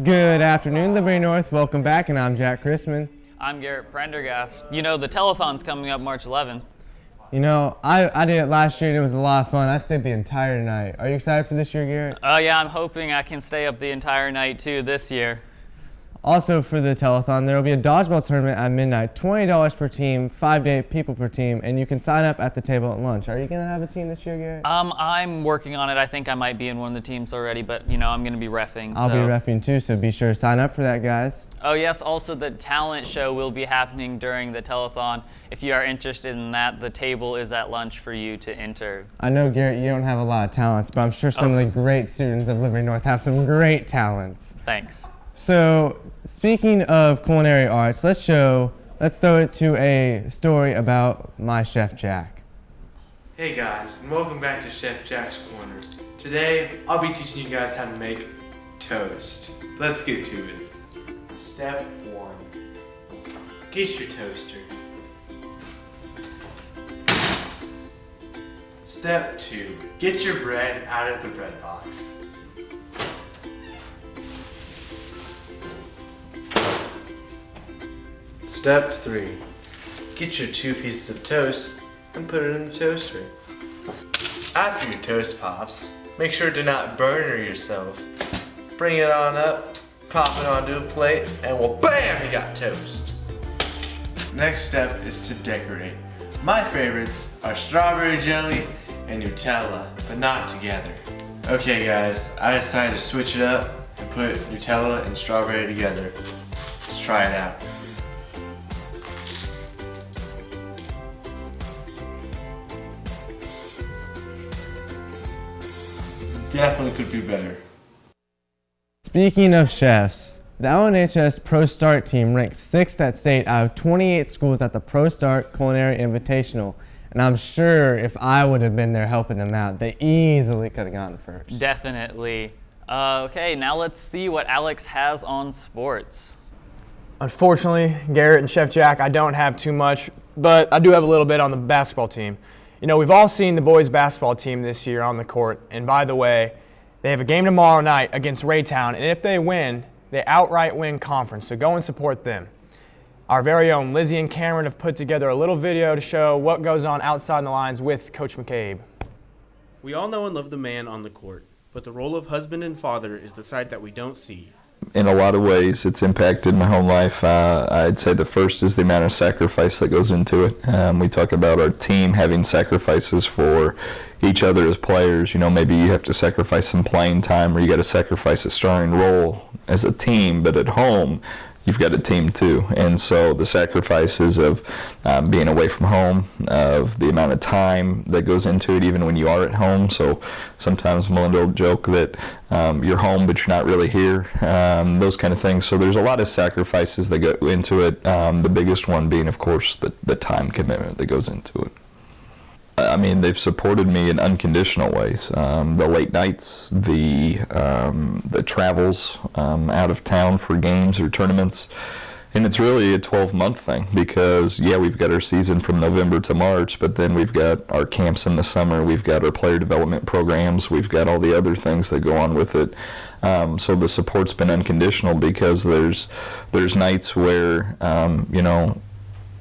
Good afternoon, Liberty North. Welcome back, and I'm Jack Chrisman. I'm Garrett Prendergast. You know, the telethon's coming up March 11th. You know, I did it last year, and it was a lot of fun. I stayed the entire night. Are you excited for this year, Garrett? Oh, yeah, I'm hoping I can stay up the entire night, too, this year. Also, for the telethon, there will be a dodgeball tournament at midnight. $20 per team, 5 to 8 people per team, and you can sign up at the table at lunch. Are you going to have a team this year, Garrett? I'm working on it. I think I might be in one of the teams already, but, you know, I'm going to be reffing. I'll be reffing, too, so be sure to sign up for that, guys. Oh, yes, also the talent show will be happening during the telethon. If you are interested in that, the table is at lunch for you to enter. I know, Garrett, you don't have a lot of talents, but I'm sure some of the great students of Liberty North have some great talents. Thanks. So, speaking of culinary arts, let's throw it to a story about my Chef Jack. Hey guys, and welcome back to Chef Jack's Corner. Today, I'll be teaching you guys how to make toast. Let's get to it. Step 1. Get your toaster. Step 2. Get your bread out of the bread box. Step 3. Get your 2 pieces of toast and put it in the toaster. After your toast pops, make sure to not burn yourself. Bring it on up, pop it onto a plate, and well, bam, you got toast. Next step is to decorate. My favorites are strawberry jelly and Nutella, but not together. Okay guys, I decided to switch it up and put Nutella and strawberry together. Let's try it out. Definitely could be better. Speaking of chefs, the LNHS Pro Start team ranked 6th at state out of 28 schools at the Pro Start Culinary Invitational. And I'm sure if I would have been there helping them out, they easily could have gotten first. Definitely. Okay, now let's see what Alex has on sports. Unfortunately, Garrett and Chef Jack, I don't have too much, but I do have a little bit on the basketball team. You know, we've all seen the boys basketball team this year on the court, and by the way, they have a game tomorrow night against Raytown, and if they win, they outright win conference, so go and support them. Our very own Lizzie and Cameron have put together a little video to show what goes on outside the lines with Coach McCabe. We all know and love the man on the court, but the role of husband and father is the side that we don't see. In a lot of ways, it's impacted my home life. I'd say the first is the amount of sacrifice that goes into it. We talk about our team having sacrifices for each other as players. You know, maybe you have to sacrifice some playing time, or you got to sacrifice a starring role as a team, but at home, you've got a team too. And so the sacrifices of being away from home, of the amount of time that goes into it even when you are at home. So sometimes Melinda will joke that you're home but you're not really here, those kind of things. So there's a lot of sacrifices that go into it, the biggest one being, of course, the time commitment that goes into it. I mean, they've supported me in unconditional ways. The late nights, the travels out of town for games or tournaments. And it's really a 12-month thing because, yeah, we've got our season from November to March, but then we've got our camps in the summer, we've got our player development programs, we've got all the other things that go on with it. So the support's been unconditional because there's nights where, you know,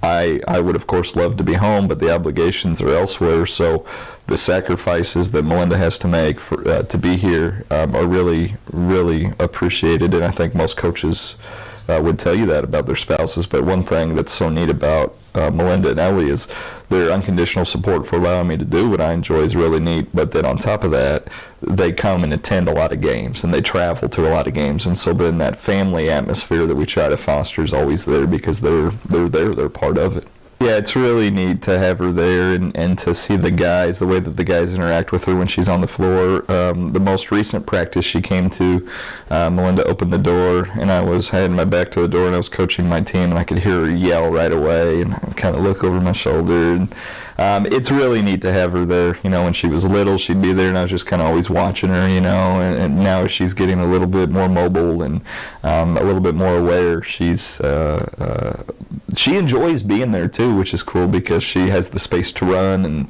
I would, of course, love to be home, but the obligations are elsewhere. So the sacrifices that Melinda has to make for, to be here are really, really appreciated. And I think most coaches would tell you that about their spouses. But one thing that's so neat about Melinda and Ellie is their unconditional support for allowing me to do what I enjoy is really neat. But then on top of that, they come and attend a lot of games, and they travel to a lot of games. And so then that family atmosphere that we try to foster is always there because they're there, they're part of it. Yeah, it's really neat to have her there and to see the guys, the way that the guys interact with her when she's on the floor. The most recent practice she came to, Melinda opened the door, and I had my back to the door, and I was coaching my team, and I could hear her yell right away, and I kind of look over my shoulder, and it's really neat to have her there. You know, when she was little, she'd be there, and I was just kind of always watching her, you know, and now she's getting a little bit more mobile and a little bit more aware. She enjoys being there too, which is cool because she has the space to run and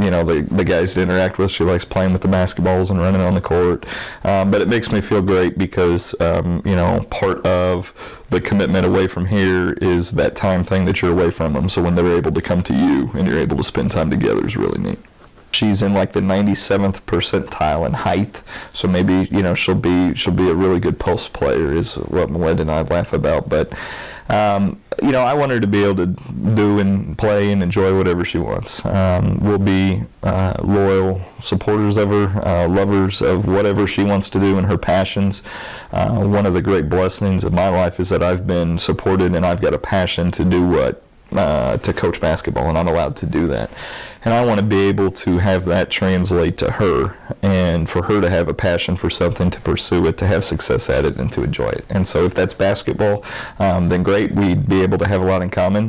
you know, the guys to interact with. She likes playing with the basketballs and running on the court. But it makes me feel great because you know, part of the commitment away from here is that time thing that you're away from them. So when they're able to come to you and you're able to spend time together is really neat. She's in like the 97th percentile in height, so maybe, you know, she'll be a really good post player is what Melinda and I laugh about. But you know, I want her to be able to do and play and enjoy whatever she wants. We'll be loyal supporters of her, lovers of whatever she wants to do and her passions. One of the great blessings of my life is that I've been supported and I've got a passion to do what to coach basketball, and I'm allowed to do that. And I want to be able to have that translate to her, and for her to have a passion for something, to pursue it, to have success at it, and to enjoy it. And so if that's basketball, then great. We'd be able to have a lot in common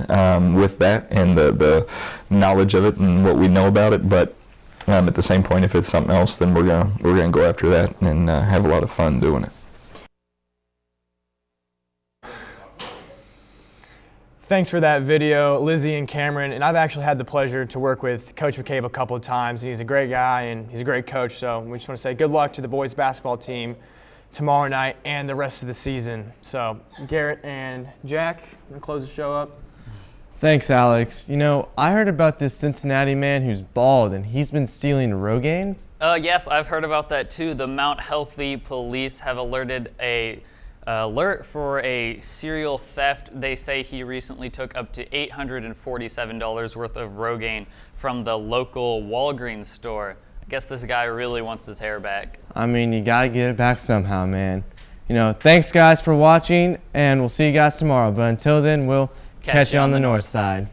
with that and the knowledge of it and what we know about it. But at the same point, if it's something else, then we're gonna go after that and have a lot of fun doing it. Thanks for that video, Lizzie and Cameron. And I've actually had the pleasure to work with Coach McCabe a couple of times. And he's a great guy and he's a great coach. So we just want to say good luck to the boys basketball team tomorrow night and the rest of the season. So Garrett and Jack, want to close the show up? Thanks, Alex. You know, I heard about this Cincinnati man who's bald and he's been stealing Rogaine. Yes, I've heard about that too. The Mount Healthy police have alerted a alert for a serial theft. They say he recently took up to $847 worth of Rogaine from the local Walgreens store. I guess this guy really wants his hair back. I mean, you gotta get it back somehow, man. You know, thanks guys for watching, and we'll see you guys tomorrow. But until then, we'll catch you on the north side.